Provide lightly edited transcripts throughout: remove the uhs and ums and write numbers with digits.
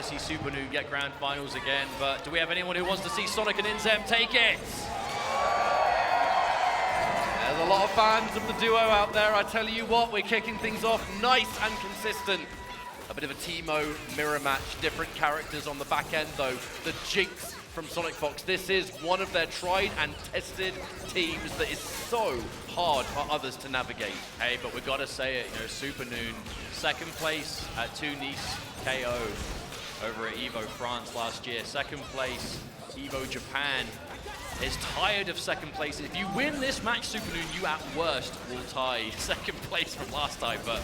to see Supernoon get grand finals again, but do we have anyone who wants to see Sonic and inzem take it? There's a lot of fans of the duo out there. I tell you what, we're kicking things off nice and consistent. A bit of a Teemo mirror match, different characters on the back end though. The Jinx from SonicFox. This is one of their tried and tested teams that is so hard for others to navigate. Hey, but we gotta say it, you know, Supernoon, second place at 2 Nice KO over at EVO France last year. Second place, EVO Japan is tired of second place. If you win this match, Supernoon, you at worst will tie second place from last time. But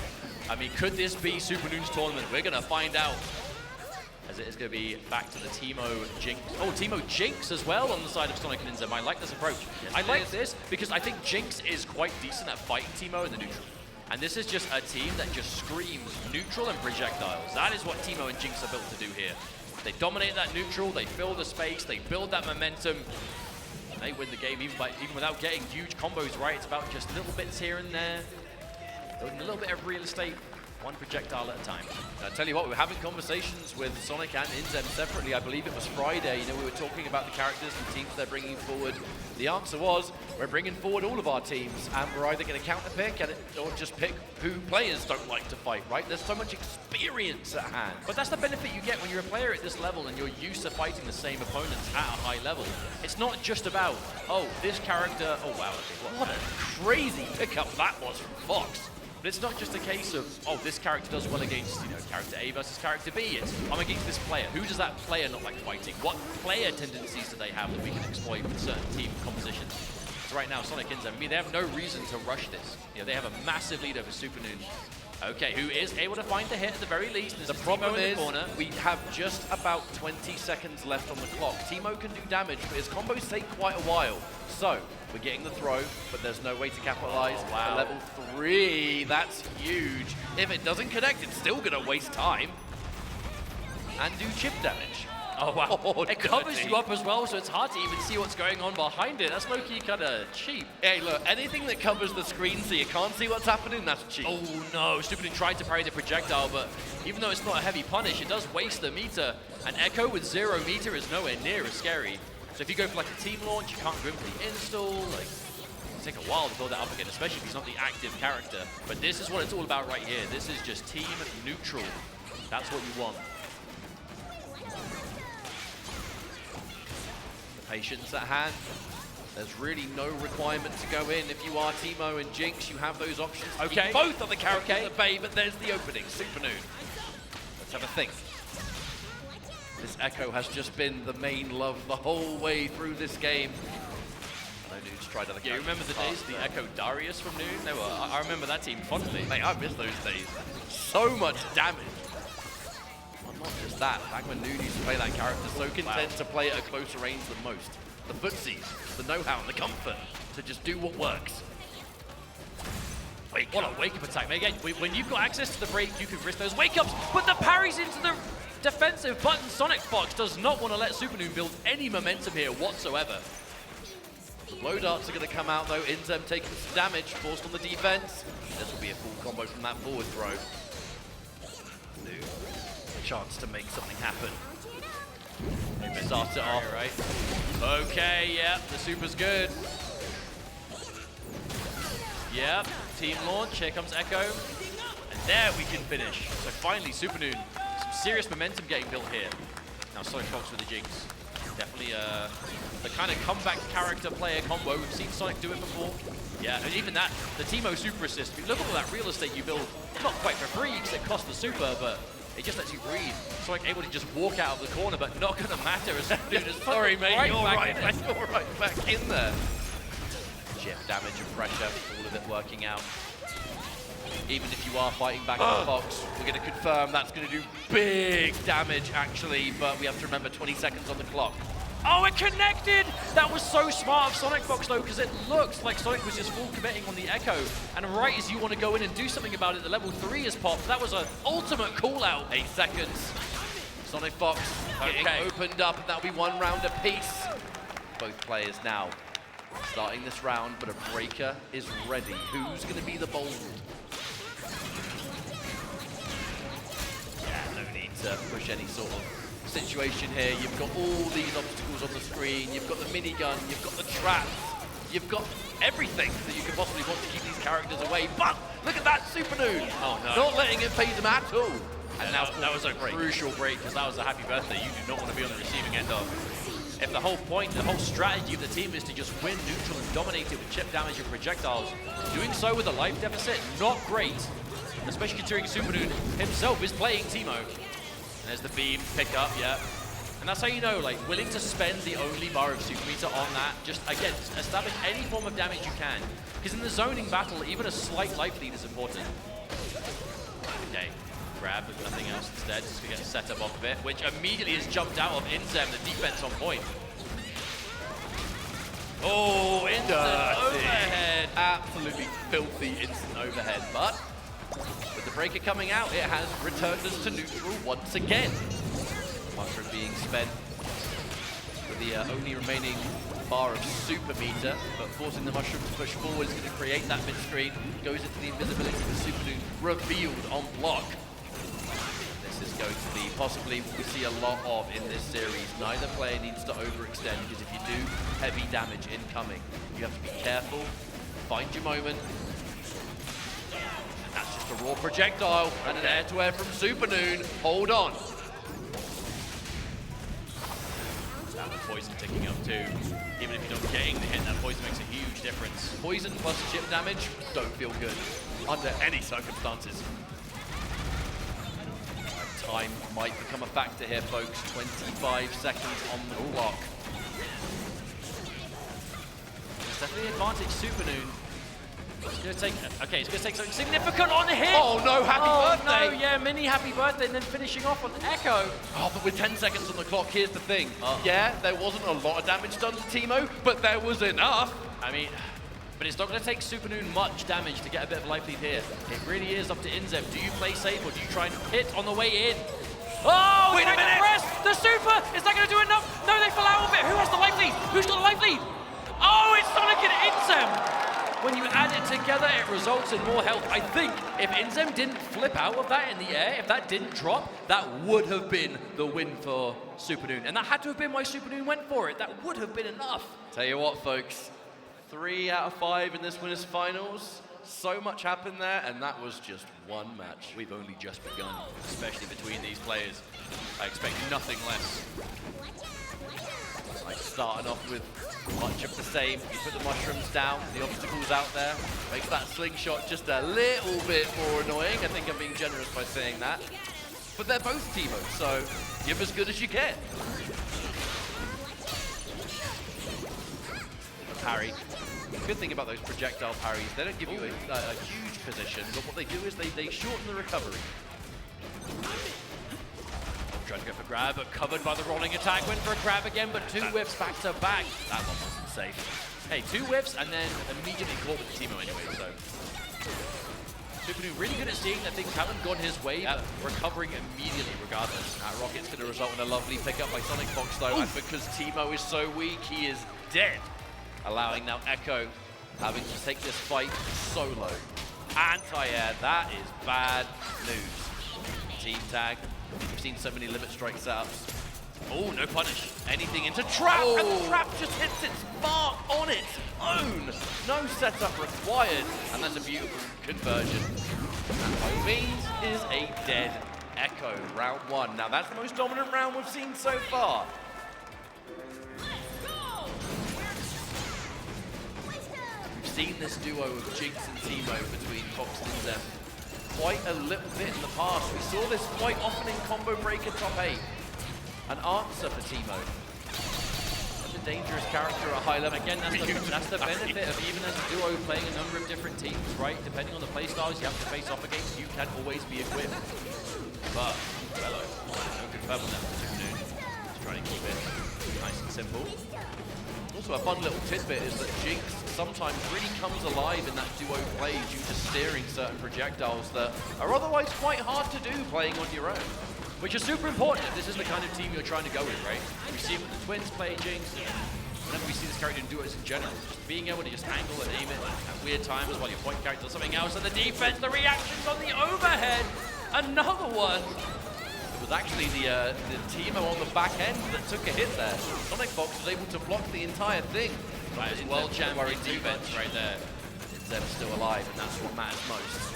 I mean, could this be Supernoon's tournament? We're gonna find out, as it is going to be back to the Teemo Jinx. Oh, Teemo Jinx as well on the side of Sonic and inzem. I like this approach. Yes, I like this because I think Jinx is quite decent at fighting Teemo in the neutral. And this is just a team that just screams neutral and projectiles. That is what Teemo and Jinx are built to do here. They dominate that neutral, they fill the space, they build that momentum. And they win the game even without getting huge combos right. It's about just little bits here and there. Building a little bit of real estate, one projectile at a time. I tell you what, we were having conversations with Sonic and inzem separately. I believe it was Friday. You know, we were talking about the characters and teams they're bringing forward. The answer was, we're bringing forward all of our teams, and we're either going to counter-pick or just pick who players don't like to fight, right? There's so much experience at hand. But that's the benefit you get when you're a player at this level and you're used to fighting the same opponents at a high level. It's not just about, oh, this character, oh wow, okay, What a crazy pickup that was from Fox. But it's not just a case of, oh, this character does well against, you know, character A versus character B. It's, I'm against this player. Who does that player not like fighting? What player tendencies do they have that we can exploit with certain team compositions? So right now, Sonic inzem, I mean, they have no reason to rush this. You know, they have a massive lead over Supernoon. Okay, who is able to find the hit at the very least. The problem is, we have just about 20 seconds left on the clock. Teemo can do damage, but his combos take quite a while. So, we're getting the throw, but there's no way to capitalize. Oh, wow. Level 3, that's huge. If it doesn't connect, it's still gonna waste time. And do chip damage. Oh, wow. Oh, it covers you up as well, so it's hard to even see what's going on behind it. That's low-key kind of cheap. Hey, look, anything that covers the screen so you can't see what's happening, that's cheap. Oh, no. Supernoon tried to parry the projectile, but even though it's not a heavy punish, it does waste the meter. And Echo with 0 meter is nowhere near as scary. So if you go for like a team launch, you can't go in for the install. Like, it'll take a while to build that up again, especially if he's not the active character. But this is what it's all about right here. This is just team neutral. That's what you want. Patience at hand. There's really no requirement to go in. If you are Teemo and Jinx, you have those options. Okay. Both of the characters at bay, but there's the opening. Supernoon. Let's have a think. This Echo has just been the main love the whole way through this game. No Noon's tried other characters. Yeah, you remember the days, the Echo Darius from Noon? They were, I remember that team fondly. Mate, I miss those days. So much damage. Not just that, back when Noon used to play that character, so content to play at a closer range than most. The footsies, the know-how, and the comfort to just do what works. What a wake-up attack. Again, when you've got access to the break, you can risk those wake-ups, but the parries into the defensive button. SonicFox does not want to let Supernoon build any momentum here whatsoever. The blow darts are going to come out though. inzem taking some damage, forced on the defense. This will be a full combo from that forward throw. Noon. Chance to make something happen. Maybe start it off. Right. Okay, yeah, the super's good. Yep, team launch, here comes Echo. And there we can finish. So finally, Supernoon, some serious momentum getting built here. Now SonicFox with the Jinx. Definitely the kind of comeback character player combo. We've seen Sonic do it before. Yeah, and even that, the Teemo super assist. Look at all that real estate you build. Not quite for free because it costs the super, but it just lets you breathe. Sonic able to just walk out of the corner, but not going to matter as Supernoon is sorry, mate, right you're back right, in mate, you're right back in there. Chip damage and pressure, all of it working out. Even if you are fighting back on Fox, we're going to confirm that's going to do big damage, actually, but we have to remember 20 seconds on the clock. Oh, it connected! That was so smart of SonicFox though, because it looks like Sonic was just full committing on the Echo. And right as you want to go in and do something about it, the level 3 is popped. That was an ultimate call out. 8 seconds. SonicFox getting opened up, and that'll be 1 round apiece. Both players now starting this round, but a breaker is ready. Who's going to be the bold? Yeah, no need to push any sort of situation here. You've got all these obstacles on the screen, you've got the minigun, you've got the traps, you've got everything that you could possibly want to keep these characters away. But look at that Supernoon! Oh no. Not letting it phase them at all. And that was a crucial break, because that was a happy birthday you do not want to be on the receiving end of. If the whole point, the whole strategy of the team is to just win neutral and dominate it with chip damage and projectiles, doing so with a life deficit, not great. Especially considering Supernoon himself is playing Teemo. And there's the beam, pick up, yeah. And that's how you know, like, willing to spend the only bar of super meter on that, just, again, establish any form of damage you can. Because in the zoning battle, even a slight life lead is important. Okay. Grab with nothing else instead, just to get set up off of it, which immediately has jumped out of inzem, the defense on point. Oh, instant overhead. Absolutely filthy instant overhead, but with the breaker coming out, it has returned us to neutral once again. Mushroom being spent with the only remaining bar of super meter, but forcing the Mushroom to push forward is going to create that mid-screen, goes into the invisibility of Supernoon, revealed on block. Is going to be possibly what we see a lot of in this series. Neither player needs to overextend, because if you do, heavy damage incoming. You have to be careful, find your moment. And that's just a raw projectile and an air-to-air from Supernoon. Hold on. That poison ticking up too. Even if you're not getting the hit, that poison makes a huge difference. Poison plus chip damage don't feel good under any circumstances. Time might become a factor here, folks. 25 seconds on the clock. It's definitely an advantage, Supernoon. It's going to take, okay, it's going to take something significant on hit. Oh no, happy birthday. No, yeah, mini happy birthday, and then finishing off on Echo. Oh, but with 10 seconds on the clock, here's the thing. Yeah, there wasn't a lot of damage done to Teemo, but there was enough. I mean, but it's not going to take Supernoon much damage to get a bit of life lead here. It really is up to inzem. Do you play safe or do you try and hit on the way in? Oh, wait a minute! Press! The super! Is that going to do enough? No, they fell out of it. Who has the life lead? Who's got the life lead? Oh, it's Sonic and inzem! When you add it together, it results in more health. I think if inzem didn't flip out of that in the air, if that didn't drop, that would have been the win for Supernoon. And that had to have been why Supernoon went for it. That would have been enough. Tell you what, folks. 3 out of 5 in this winners finals. So much happened there, and that was just one match. We've only just begun, especially between these players. I expect nothing less. Like starting off with much of the same. You put the mushrooms down, the obstacles out there, makes that slingshot just a little bit more annoying. I think I'm being generous by saying that. But they're both Teemo, so give as good as you get. Parry. The good thing about those projectile parries, they don't give you a huge position, but what they do is they shorten the recovery. Trying to go for grab, but covered by the rolling attack. Went for a grab again, but 2 whiffs back to back. That one wasn't safe. Hey, 2 whiffs and then immediately caught with Teemo anyway, so. Supernoon really good at seeing that things haven't gone his way, but recovering immediately regardless. Rocket's going to result in a lovely pickup by SonicFox though, and because Teemo is so weak, he is dead. Allowing now Echo having to take this fight solo. Anti-air, that is bad news. Team tag. We've seen so many limit strike setups. Oh, no punish. Anything into trap, and the trap just hits its mark on its own. No setup required, and that's a beautiful conversion. And by means is a dead Echo, round 1. Now that's the most dominant round we've seen so far. We've seen this duo of Jinx and Teemo between Fox and inzem quite a little bit in the past. We saw this quite often in Combo Breaker top 8. An answer for Teemo. Such a dangerous character at a high level. Again, that's the benefit of even as a duo playing a number of different teams, right? Depending on the playstyles you have to face off against, you can always be equipped. But, hello, no confirm on that for Supernoon. Just trying to keep it nice and simple. Also a fun little tidbit is that Jinx sometimes really comes alive in that duo play due to steering certain projectiles that are otherwise quite hard to do playing on your own. Which is super important if this is the kind of team you're trying to go with, right? We see it with the Twins play Jinx, and whenever we see this character in duos in general, just being able to just angle and aim it at weird times while your point character does something else, and the defense, the reactions on the overhead, another one. It was actually the Teemo on the back end that took a hit there. SonicFox was able to block the entire thing. That is well jammed defense right there. Inzem's still alive, and that's what matters most.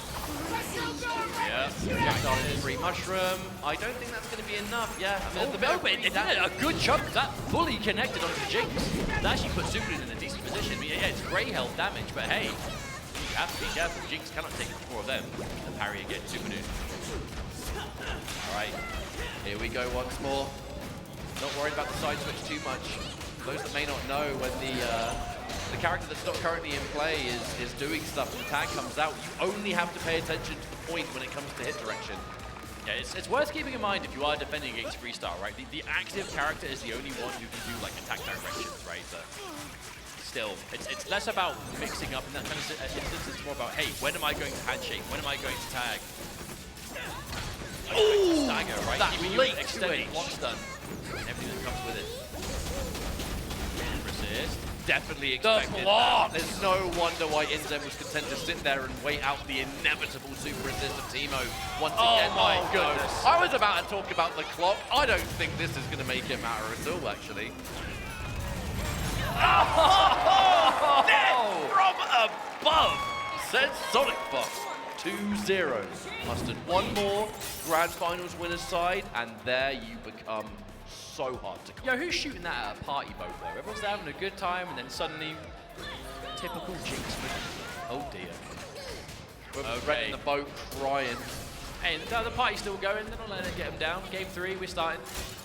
Yeah. Projectile in free mushroom. I don't think that's going to be enough. Yeah. I mean, a good chunk of that fully connected onto Jinx. That actually puts Supernoon in a decent position. But yeah, it's grey health damage, but hey, you have to be careful. Jinx cannot take 4 of them. The parry again, Supernoon. All right, here we go once more. Not worried about the side switch too much. Those that may not know, when the character that's not currently in play is doing stuff and the tag comes out, you only have to pay attention to the point when it comes to hit direction. Yeah, it's worth keeping in mind if you are defending against freestyle, right? The active character is the only one who can do like attack directions, right? But still, it's less about mixing up in that kind of instance. It's more about, hey, when am I going to handshake? When am I going to tag? Oh, stagger, right? that late extended switch. block stun. Everything that comes with it. Resist. Definitely expected that. There's no wonder why inzem was content to sit there and wait out the inevitable super resist of Teemo once again. Oh my goodness. I was about to talk about the clock. I don't think this is going to make it matter at all, actually. From above, Said SonicFox. 2-0. Mustard one more Grand Finals winner's side, and there you become so hard to call. Yo, who's shooting that at a party boat though? Everyone's having a good time and then suddenly, typical Jinx. Oh dear. We're renting the boat crying. Hey, the party's still going, they're not letting it get them down. Game 3, we're starting.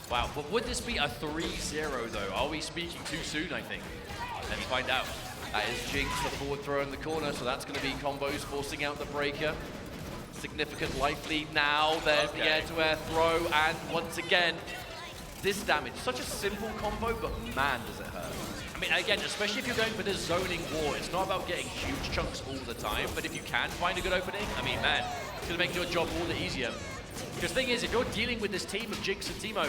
Wow, but would this be a 3-0 though? Are we speaking too soon, I think? Let's find out. That is Jinx, the forward throw in the corner, so that's going to be combos forcing out the breaker. Significant life lead now, there's the air-to-air throw, and once again, this damage, such a simple combo, but man, does it hurt. I mean, again, especially if you're going for this zoning war, it's not about getting huge chunks all the time, but if you can find a good opening, I mean, man, it's going to make your job all the easier. Because the thing is, if you're dealing with this team of Jinx and Teemo,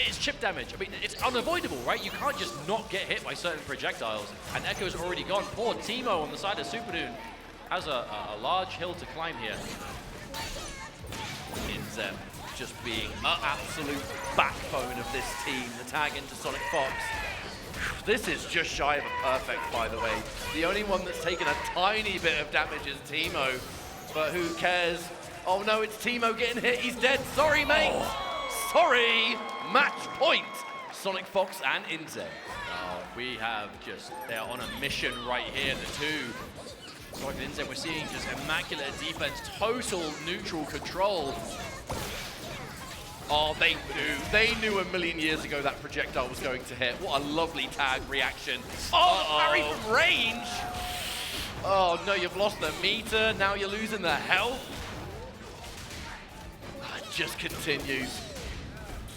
it's chip damage. I mean, it's unavoidable, right? You can't just not get hit by certain projectiles, and Echo's already gone. Poor Teemo on the side of Supernoon has a large hill to climb here. Inzem just being an absolute backbone of this team, the tag into SonicFox. This is just shy of a perfect, by the way. The only one that's taken a tiny bit of damage is Teemo, but who cares? Oh no, it's Teemo getting hit, he's dead. Sorry, mate. Sorry. Match point. SonicFox and inzem. Oh, we have they're on a mission right here, the two. Sonic and inzem, we're seeing just immaculate defense, total neutral control. Oh, they knew a million years ago that projectile was going to hit. What a lovely tag reaction. Oh, parry from range. Oh no, you've lost the meter, now you're losing the health. It just continues.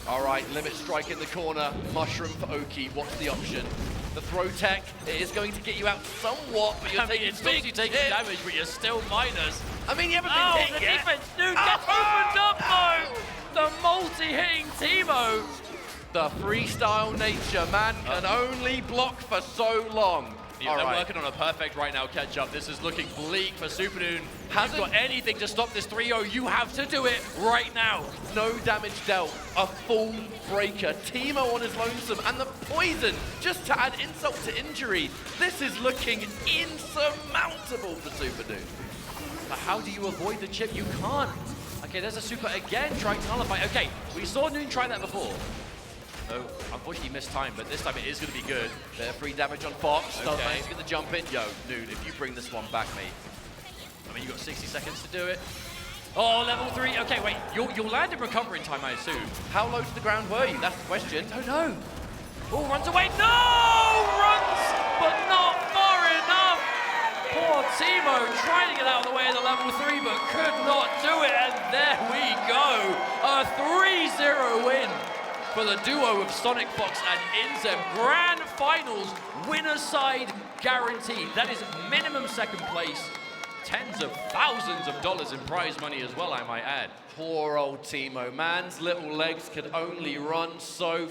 All right, limit strike in the corner, mushroom for Oki, what's the option? The throw tech, it is going to get you out somewhat, but you're taking big you taking damage, but you're still minus. I mean, you haven't been hit the yet. defense, dude, gets opened up though! The multi-hitting Teemo! The freestyle nature, man, can only block for so long. Yeah, they're working on a perfect right now catch-up. This is looking bleak for Supernoon. Hasn't got anything to stop this 3-0. You have to do it right now. No damage dealt, a full breaker. Teemo on his lonesome, and the poison, just to add insult to injury. This is looking insurmountable for Supernoon. But how do you avoid the chip? You can't. Okay, there's a super again trying to nullify. Okay, we saw Noon try that before. Oh, unfortunately missed time, but this time it is going to be good. Bit of free damage on Fox. Okay. Don't manage to get the jump in. Yo, Noon, if you bring this one back, mate. I mean, you've got 60 seconds to do it. Oh, level 3. Okay, wait. You'll land in recovering time, I assume. How low to the ground were you? That's the question. I don't know. Oh, runs away. No! Runs, but not far enough. Poor Teemo trying to get out of the way of the level 3, but could not do it. And there we go. A 3-0 win for the duo of SonicFox and inzem. Grand Finals, winner side guaranteed. That is minimum second place. Tens of thousands of dollars in prize money as well, I might add. Poor old Teemo. Man's little legs could only run so